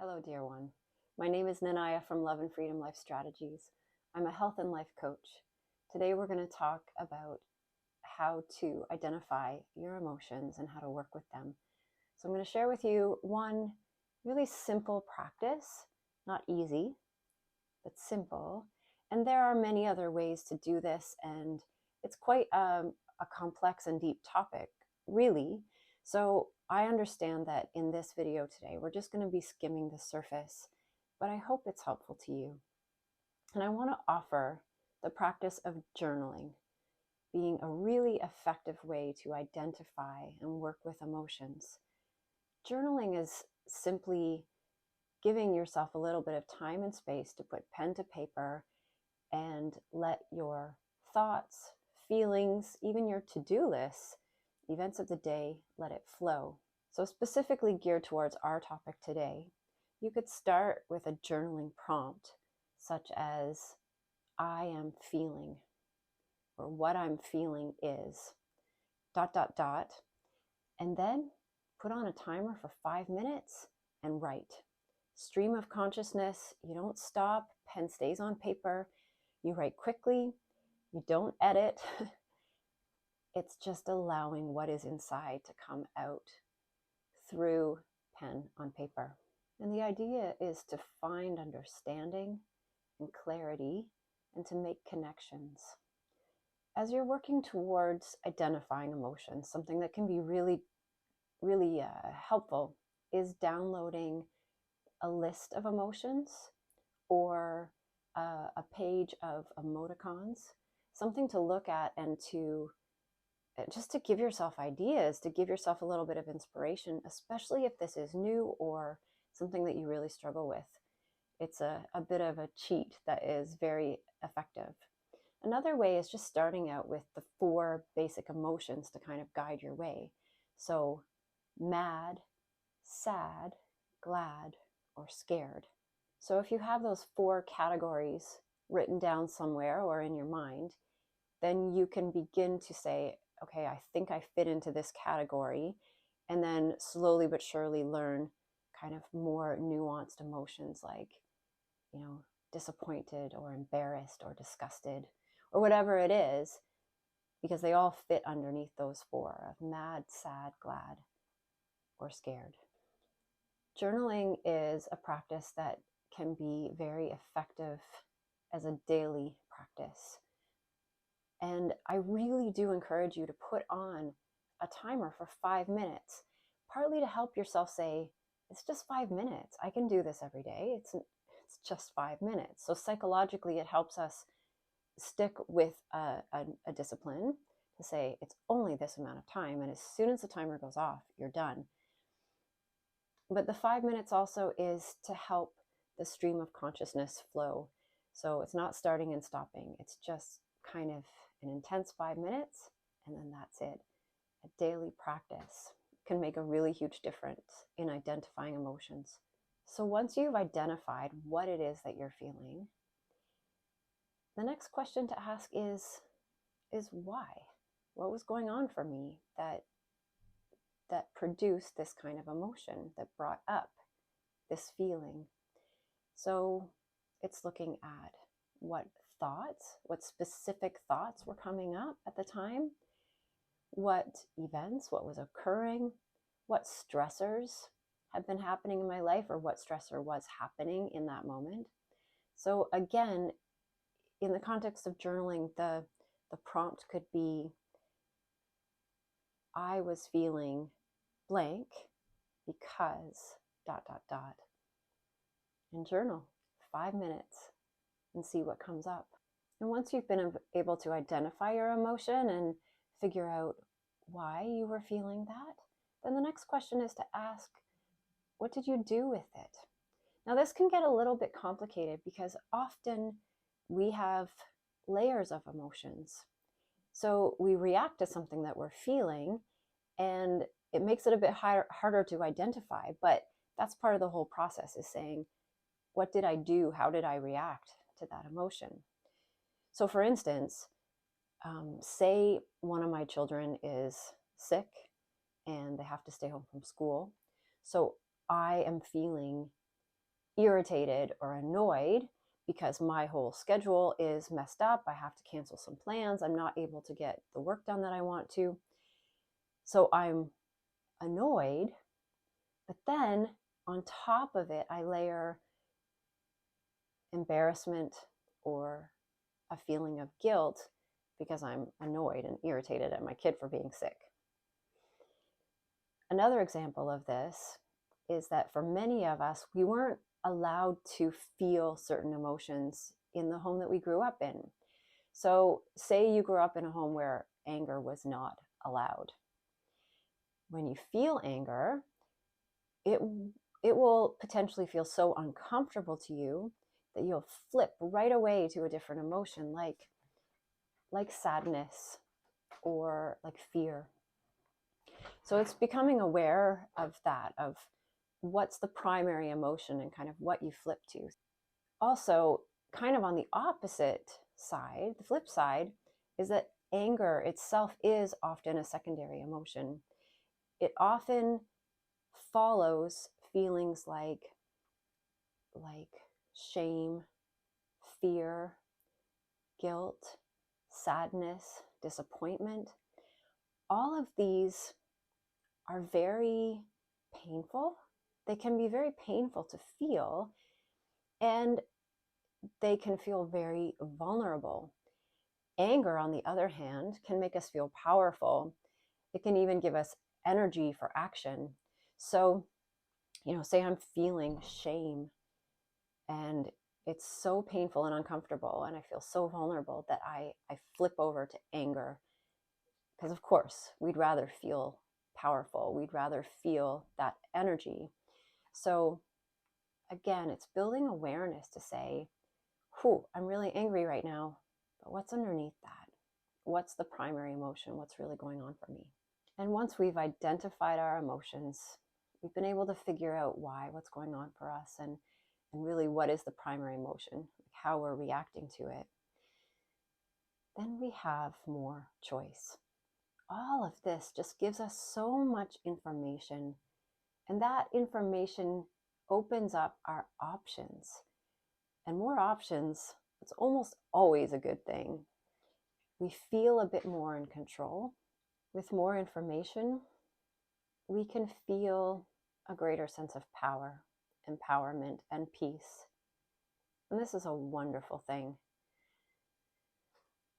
Hello, dear one. My name is Nanaya from Love and Freedom Life Strategies. I'm a health and life coach. Today, we're going to talk about how to identify your emotions and how to work with them. So, I'm going to share with you one really simple practice, not easy, but simple. And there are many other ways to do this, and it's quite a complex and deep topic, really. So I understand that in this video today, we're just going to be skimming the surface, but I hope it's helpful to you. And I want to offer the practice of journaling being a really effective way to identify and work with emotions. Journaling is simply giving yourself a little bit of time and space to put pen to paper and let your thoughts, feelings, even your to-do lists, events of the day, let it flow. So specifically geared towards our topic today, you could start with a journaling prompt such as, I am feeling, or what I'm feeling is, ... and then put on a timer for 5 minutes and write. Stream of consciousness, you don't stop, pen stays on paper, you write quickly, you don't edit. It's just allowing what is inside to come out through pen on paper. And the idea is to find understanding and clarity and to make connections. As you're working towards identifying emotions, something that can be really helpful is downloading a list of emotions or a page of emoticons, something to look at and to just to give yourself ideas, to give yourself a little bit of inspiration, especially if this is new or something that you really struggle with. It's a bit of a cheat that is very effective. Another way is just starting out with the 4 basic emotions to kind of guide your way. So mad, sad, glad, or scared. So if you have those 4 categories written down somewhere or in your mind, then you can begin to say, okay, I think I fit into this category, and then slowly but surely learn kind of more nuanced emotions like, disappointed or embarrassed or disgusted or whatever it is, because they all fit underneath those 4 of mad, sad, glad, or scared. Journaling is a practice that can be very effective as a daily practice. And I really do encourage you to put on a timer for 5 minutes, partly to help yourself say, it's just 5 minutes. I can do this every day. It's just 5 minutes. So psychologically, it helps us stick with a discipline to say it's only this amount of time. And as soon as the timer goes off, you're done. But the 5 minutes also is to help the stream of consciousness flow. So it's not starting and stopping. It's just kind of an intense 5 minutes, and then that's it. A daily practice can make a really huge difference in identifying emotions. So once you've identified what it is that you're feeling, the next question to ask is why? What was going on for me that produced this kind of emotion, that brought up this feeling? So it's looking at what specific thoughts were coming up at the time, what events, what was occurring, what stressors have been happening in my life, or what stressor was happening in that moment. So again, in the context of journaling, the prompt could be, I was feeling blank because ... and journal 5 minutes and see what comes up. And once you've been able to identify your emotion and figure out why you were feeling that, then the next question is to ask, what did you do with it? Now, this can get a little bit complicated because often we have layers of emotions. So we react to something that we're feeling, and it makes it a bit harder to identify, but that's part of the whole process, is saying, what did I do? How did I react to that emotion? So for instance, say one of my children is sick and they have to stay home from school. So I am feeling irritated or annoyed because my whole schedule is messed up. I have to cancel some plans. I'm not able to get the work done that I want to. So I'm annoyed, but then on top of it, I layer embarrassment or a feeling of guilt because I'm annoyed and irritated at my kid for being sick. Another example of this is that for many of us, we weren't allowed to feel certain emotions in the home that we grew up in. So say you grew up in a home where anger was not allowed. When you feel anger, it will potentially feel so uncomfortable to you that you'll flip right away to a different emotion, like sadness or like fear. So it's becoming aware of that, of what's the primary emotion and kind of what you flip to. Also, kind of on the opposite side, the flip side, is that anger itself is often a secondary emotion. It often follows feelings like shame, fear, guilt, sadness, disappointment. All of these are very painful. They can be very painful to feel, and they can feel very vulnerable. Anger, on the other hand, can make us feel powerful. It can even give us energy for action. So, say I'm feeling shame and it's so painful and uncomfortable and I feel so vulnerable that I flip over to anger. Because of course, we'd rather feel powerful. We'd rather feel that energy. So again, it's building awareness to say, I'm really angry right now, but what's underneath that? What's the primary emotion? What's really going on for me? And once we've identified our emotions, we've been able to figure out what's going on for us, and really what is the primary emotion, how we're reacting to it, then we have more choice. All of this just gives us so much information, and that information opens up our options. And more options, it's almost always a good thing. We feel a bit more in control. With more information, we can feel a greater sense of power, empowerment, and peace. And this is a wonderful thing.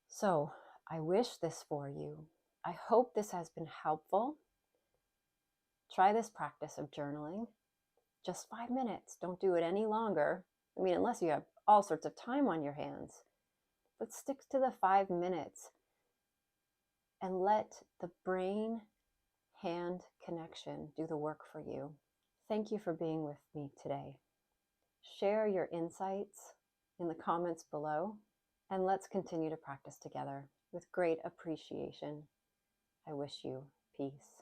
So I wish this for you. I hope this has been helpful. Try this practice of journaling. Just 5 minutes. Don't do it any longer. I mean, unless you have all sorts of time on your hands. But stick to the 5 minutes and let the brain-hand connection do the work for you. Thank you for being with me today. Share your insights in the comments below, and let's continue to practice together with great appreciation. I wish you peace.